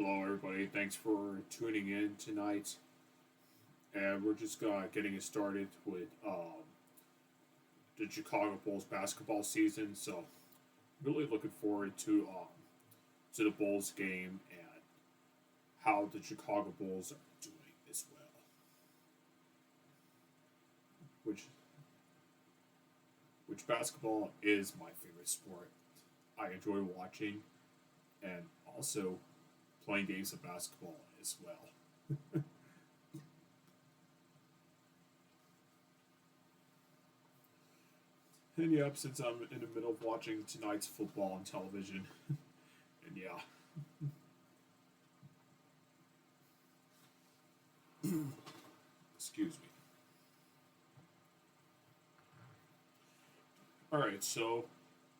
Hello, everybody. Thanks for tuning in tonight. And we're just getting it started with the Chicago Bulls basketball season. So, really looking forward to the Bulls game and how the Chicago Bulls are doing as well. Which which basketball is my favorite sport. I enjoy watching and also playing games of basketball as well. And yeah, since I'm in the middle of watching tonight's football on television, and yeah, excuse me. All right, so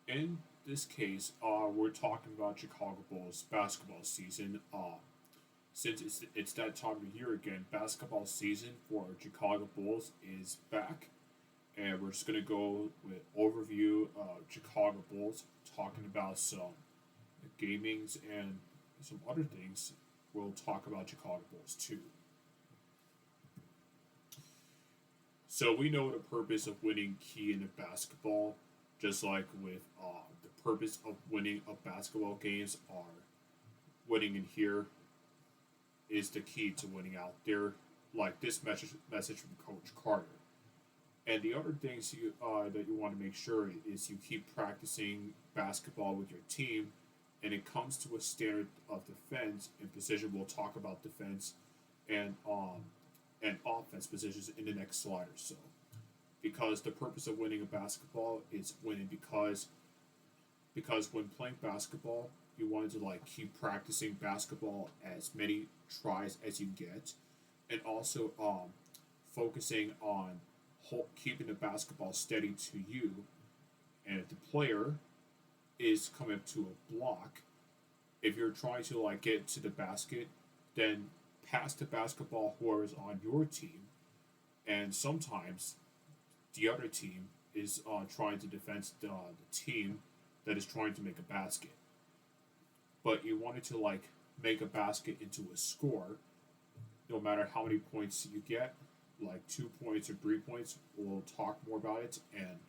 in this case, we're talking about Chicago Bulls basketball season. Since it's that time of year again, basketball season for Chicago Bulls is back, and we're just gonna go with overview of Chicago Bulls, talking about some gamings and some other things. We'll talk about Chicago Bulls too. So we know the purpose of winning key in the basketball, just like with the purpose of winning of basketball games are winning in here is the key to winning out there. Like this message from Coach Carter. And the other things that you want to make sure is you keep practicing basketball with your team, and it comes to a standard of defense and position. We'll talk about defense and offense positions in the next slider. So, because the purpose of winning a basketball is winning because when playing basketball, you wanted to like keep practicing basketball as many tries as you get, and also focusing on keeping the basketball steady to you. And if the player is coming up to a block, if you're trying to like get to the basket, then pass the basketball whoever's on your team. And sometimes the other team is trying to defend the team that is trying to make a basket. But you wanted to like make a basket into a score, no matter how many points you get, like 2 points or 3 points. We'll talk more about it. And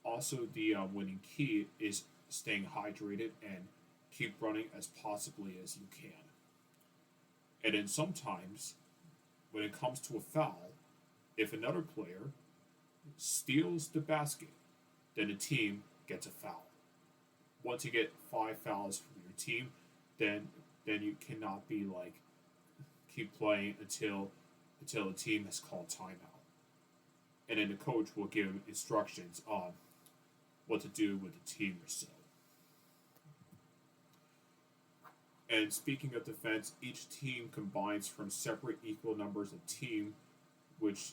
also, the winning key is staying hydrated and keep running as possibly as you can. And then sometimes, when it comes to a foul, if another player steals the basket, then the team gets a foul. Once you get 5 fouls from your team, then you cannot be like keep playing until the team has called timeout. And then the coach will give instructions on what to do with the team or so. And speaking of defense, each team combines from separate equal numbers of team, which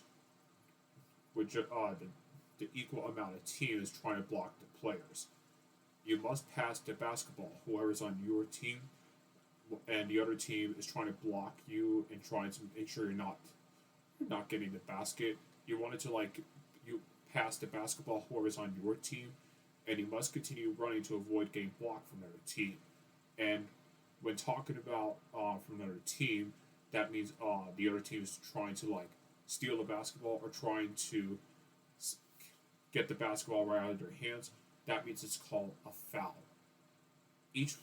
the equal amount of team is trying to block the players. You must pass the basketball. Whoever's on your team and the other team is trying to block you and trying to make sure you're not getting the basket. You want it to like you pass the basketball whoever's on your team, and you must continue running to avoid getting blocked from another team. And when talking about from another team, that means the other team is trying to like steal the basketball or trying to get the basketball right out of their hands. That means it's called a foul. Each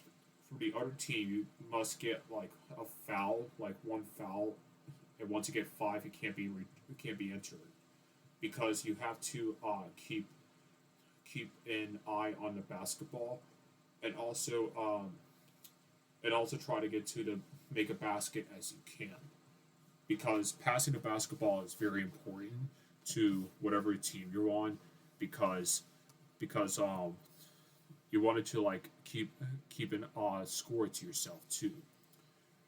from the other team, you must get like a foul, like one foul, and once you get five, it can't be entered because you have to keep an eye on the basketball, and also try to get to the make a basket as you can, because passing the basketball is very important to whatever team you're on, because you wanted to like keep an score to yourself too.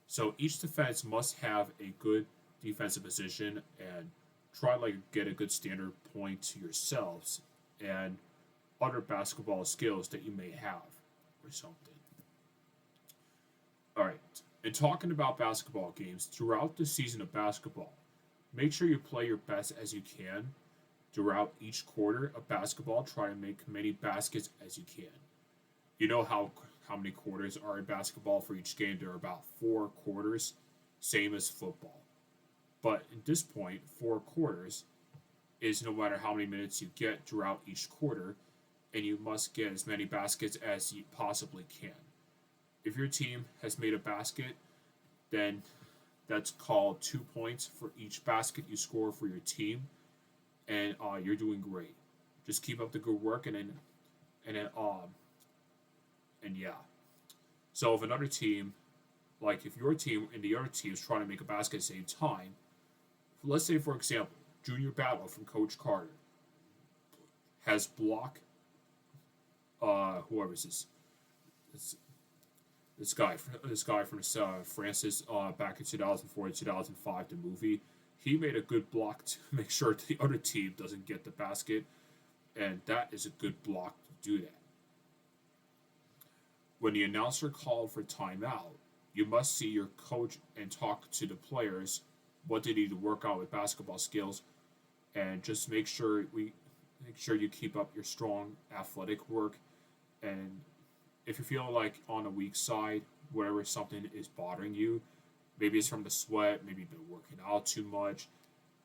So each defense must have a good defensive position and try like get a good standard point to yourselves and other basketball skills that you may have or something. All right. And talking about basketball games throughout the season of basketball, make sure you play your best as you can throughout each quarter of basketball. Try to make many baskets as you can. You know how many quarters are in basketball for each game. There are about 4 quarters, same as football. But at this point, 4 quarters is no matter how many minutes you get throughout each quarter, and you must get as many baskets as you possibly can. If your team has made a basket, then that's called 2 points for each basket you score for your team, and you're doing great. Just keep up the good work, and yeah. So if another team, like if your team and the other team is trying to make a basket at the same time, let's say for example, Junior Battle from Coach Carter has block. Whoever this guy from Francis back in 2004 2005, the movie. He made a good block to make sure the other team doesn't get the basket, and that is a good block to do that. When the announcer called for timeout, you must see your coach and talk to the players what they need to work out with basketball skills, and just make sure you keep up your strong athletic work. And if you feel like on a weak side, whatever something is bothering you, maybe it's from the sweat, maybe you've been working out too much,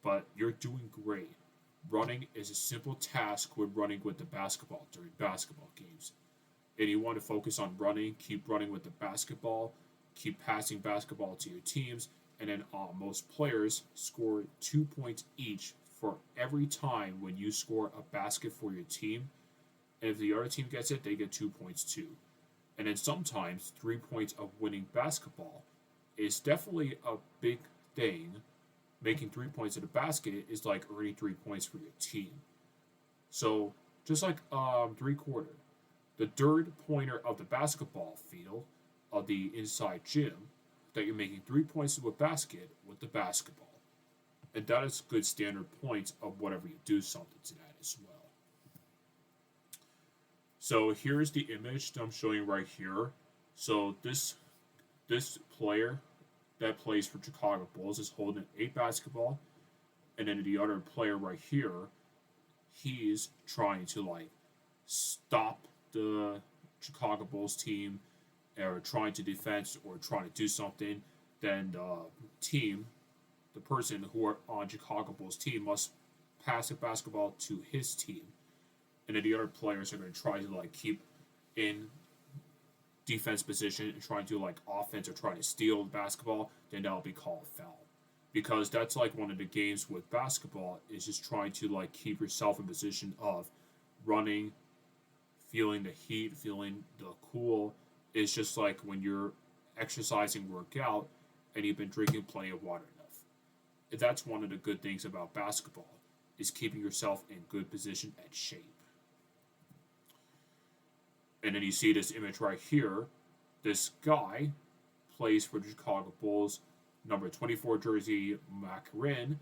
but you're doing great. Running is a simple task when running with the basketball during basketball games. And you want to focus on running, keep running with the basketball, keep passing basketball to your teams, and then most players score 2 points each for every time when you score a basket for your team. And if the other team gets it, they get 2 points too. And then sometimes 3 points of winning basketball is definitely a big thing. Making 3 points in a basket is like earning 3 points for your team. So just like 3-quarter, the third pointer of the basketball field of the inside gym, that you're making 3 points to a basket with the basketball. And that is good standard points of whatever you do something to that as well. So here's the image that I'm showing you right here. So this player that plays for Chicago Bulls is holding a basketball, and then the other player right here, he's trying to like stop the Chicago Bulls team, or trying to defend or trying to do something. Then the person who are on Chicago Bulls team must pass the basketball to his team, and then the other players are going to try to like keep in defense position and try to do like offense or try to steal the basketball. Then that'll be called foul, because that's like one of the games with basketball is just trying to like keep yourself in position of running, feeling the heat, feeling the cool. It's just like when you're exercising, workout, and you've been drinking plenty of water enough. That's one of the good things about basketball, is keeping yourself in good position and shape. And then you see this image right here. This guy plays for the Chicago Bulls. Number 24 jersey, Macarin,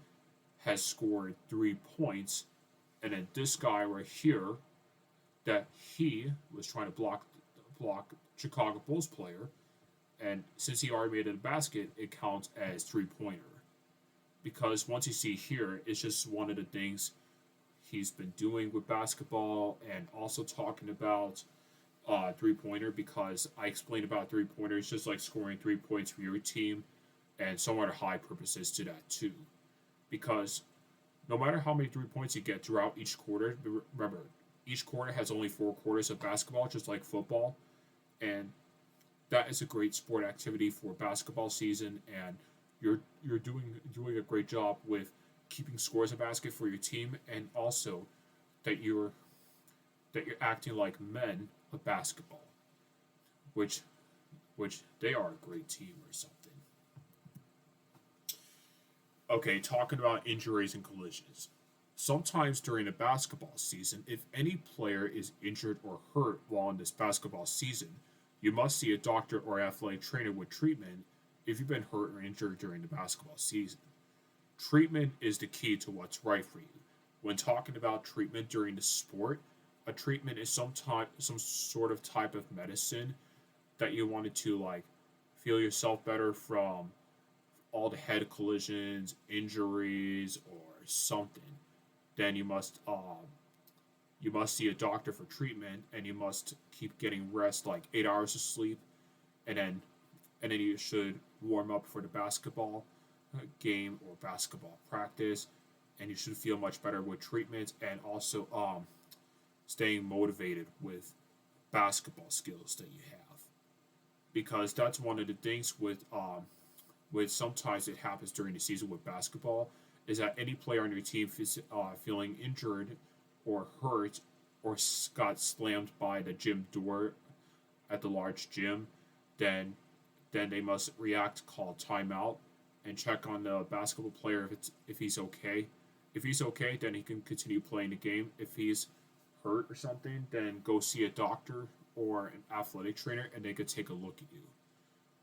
has scored 3 points. And then this guy right here, that he was trying to block Chicago Bulls player. And since he already made it a basket, it counts as 3-pointer. Because once you see here, it's just one of the things he's been doing with basketball, and also talking about 3-pointer, because I explained about 3-pointer. It's just like scoring 3 points for your team, and some other high purposes to that too. Because no matter how many 3 points you get throughout each quarter, remember, each quarter has only 4 quarters of basketball, just like football, and that is a great sport activity for basketball season. And you're doing a great job with keeping scores of basket for your team, and also that you're acting like men of basketball, which they are a great team or something. Okay, talking about injuries and collisions. Sometimes during the basketball season, if any player is injured or hurt while in this basketball season, you must see a doctor or athletic trainer with treatment if you've been hurt or injured during the basketball season. Treatment is the key to what's right for you. When talking about treatment during the sport, a treatment is some sort of type of medicine that you wanted to like feel yourself better from all the head collisions, injuries, or something. Then you must you must see a doctor for treatment, and you must keep getting rest, like 8 hours of sleep, and then you should warm up for the basketball game or basketball practice, and you should feel much better with treatments, and also staying motivated with basketball skills that you have, because that's one of the things with sometimes it happens during the season with basketball, is that any player on your team is feeling injured or hurt or got slammed by the gym door at the large gym, then they must react, call timeout, and check on the basketball player if he's okay. If he's okay, then he can continue playing the game. If he's hurt or something, then go see a doctor or an athletic trainer, and they could take a look at you,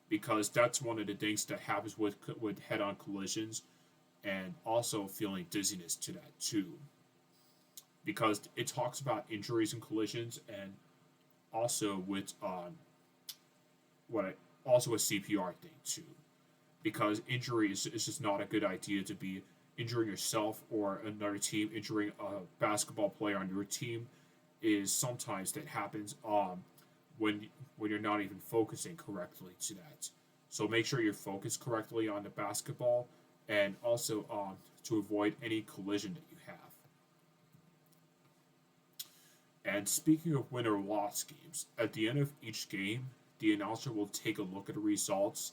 because that's one of the things that happens with head-on collisions, and also feeling dizziness to that too, because it talks about injuries and collisions, and also with also a CPR thing too, because injury is just not a good idea to be injuring yourself or another team. Injuring a basketball player on your team is sometimes that happens when you're not even focusing correctly to that. So make sure you're focused correctly on the basketball, and also to avoid any collision that you have. And speaking of win or loss games, at the end of each game, the announcer will take a look at the results,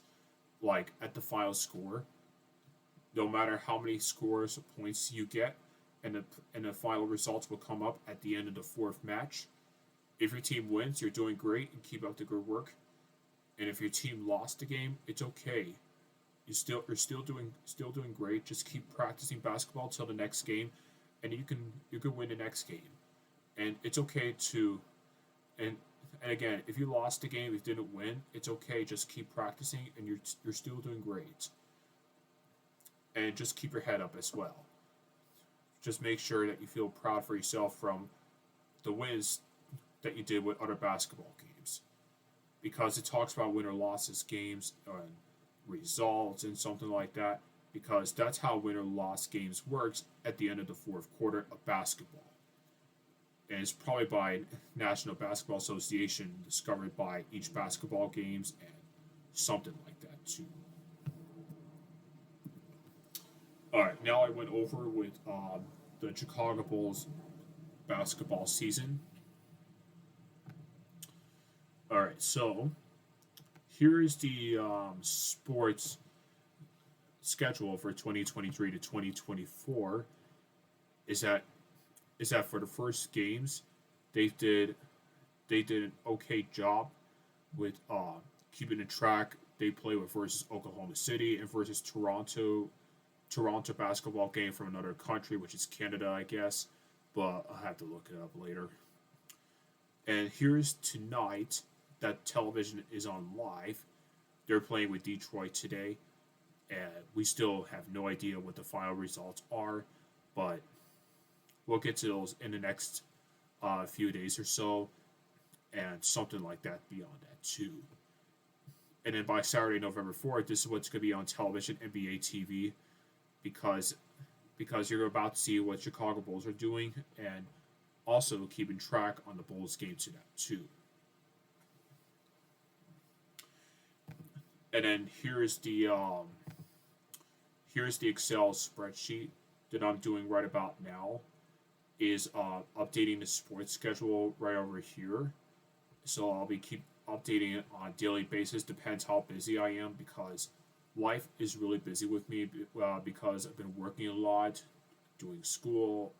like at the final score, no matter how many scores or points you get, and the final results will come up at the end of the fourth match. If your team wins, you're doing great and keep up the good work. And if your team lost the game, it's okay. You're still doing great. Just keep practicing basketball till the next game, and you can win the next game. And it's okay to and again, if you lost the game, if you didn't win, it's okay. Just keep practicing, and you're still doing great. And just keep your head up as well. Just make sure that you feel proud for yourself from the wins that you did with other basketball games, because it talks about win or losses games and results and something like that, because that's how win or loss games works at the end of the fourth quarter of basketball. And it's probably by National Basketball Association discovered by each basketball games and something like that too. All right, now I went over with the Chicago Bulls basketball season. All right, so here is the sports schedule for 2023 to 2024. Is that for the first games, they did an okay job with keeping the track. They play with versus Oklahoma City and versus Toronto basketball game from another country, which is Canada, I guess, but I'll have to look it up later. And here's tonight that television is on live. They're playing with Detroit today, and we still have no idea what the final results are, but we'll get to those in the next few days or so, and something like that beyond that too. And then by Saturday, November 4th, this is what's going to be on television, NBA TV, because you're about to see what Chicago Bulls are doing, and also keeping track on the Bulls game to that too. And then here's the Excel spreadsheet that I'm doing right about now. Is updating the sports schedule right over here. So I'll be keep updating it on a daily basis. Depends how busy I am, because life is really busy with me, because I've been working a lot, doing school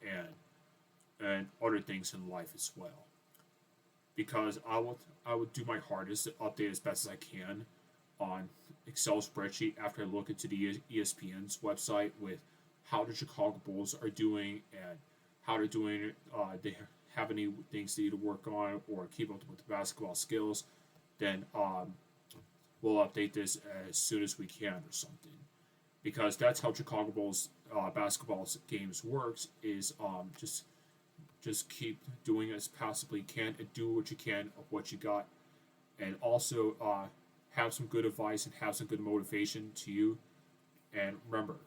and other things in life as well. Because I would do my hardest to update as best as I can on Excel spreadsheet after I look into the ESPN's website with how the Chicago Bulls are doing and how they're doing. They have any things they need to work on or keep up with the basketball skills, then we'll update this as soon as we can or something. Because that's how Chicago Bulls basketball games works, is just keep doing as possibly can and do what you can of what you got, and also have some good advice and have some good motivation to you. And remember,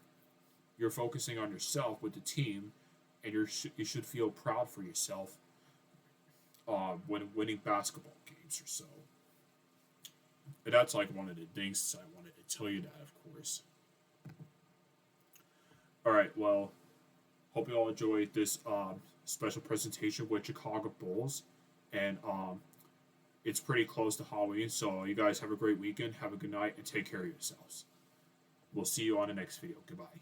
you're focusing on yourself with the team, and you should feel proud for yourself when winning basketball games or so. And that's like one of the things I wanted to tell you that, of course. All right, well, hope you all enjoyed this special presentation with Chicago Bulls, and it's pretty close to Halloween, so you guys have a great weekend, have a good night, and take care of yourselves. We'll see you on the next video. Goodbye.